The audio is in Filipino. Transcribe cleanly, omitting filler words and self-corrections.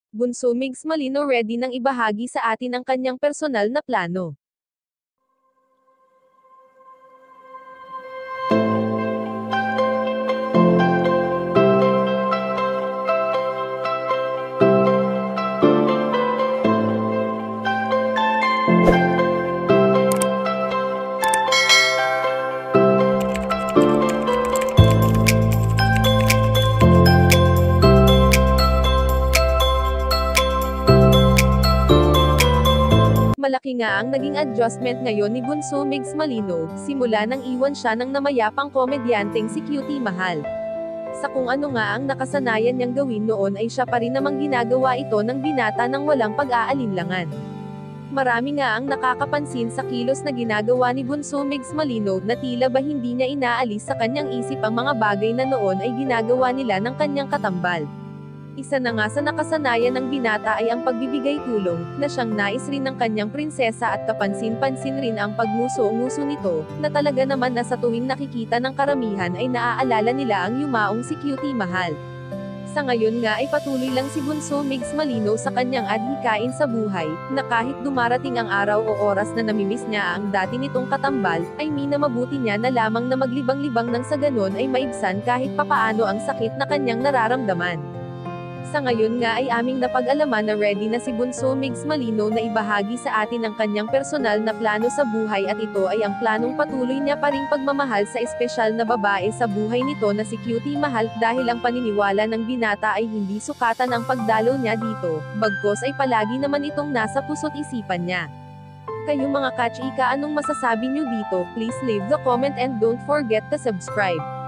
Bunso Migs Malino ready nang ibahagi sa atin ang kanyang personal na plano. Malaki nga ang naging adjustment ngayon ni Bunso Migs Malino, simula nang iwan siya ng namayapang komedyanteng si Cutie Mahal. Sa kung ano nga ang nakasanayan niyang gawin noon ay siya pa rin namang ginagawa ito ng binata ng walang pag-aalinlangan. Marami nga ang nakakapansin sa kilos na ginagawa ni Bunso Migs Malino na tila ba hindi niya inaalis sa kanyang isip ang mga bagay na noon ay ginagawa nila ng kanyang katambal. Isa na nga sa nakasanayan ng binata ay ang pagbibigay tulong, na siyang nais rin ng kanyang prinsesa at kapansin-pansin rin ang pagmuso-nguso nito, na talaga naman na sa tuwing nakikita ng karamihan ay naaalala nila ang yumaong si Cutie Mahal. Sa ngayon nga ay patuloy lang si Bunso Migs Malino sa kanyang adhikain sa buhay, na kahit dumarating ang araw o oras na namimiss niya ang dati nitong katambal, ay minamabuti niya na lamang na maglibang-libang nang sa ganon ay maibsan kahit papaano ang sakit na kanyang nararamdaman. Sa ngayon nga ay aming napag-alaman na ready na si Bunso Migs Malino na ibahagi sa atin ang kanyang personal na plano sa buhay at ito ay ang planong patuloy niya pa ring pagmamahal sa espesyal na babae sa buhay nito na si Cutie Mahal dahil ang paniniwala ng binata ay hindi sukatan ang pagdalaw niya dito, bagkos ay palagi naman itong nasa puso't isipan niya. Kayo mga kachika, anong masasabi niyo dito? Please leave the comment and don't forget to subscribe.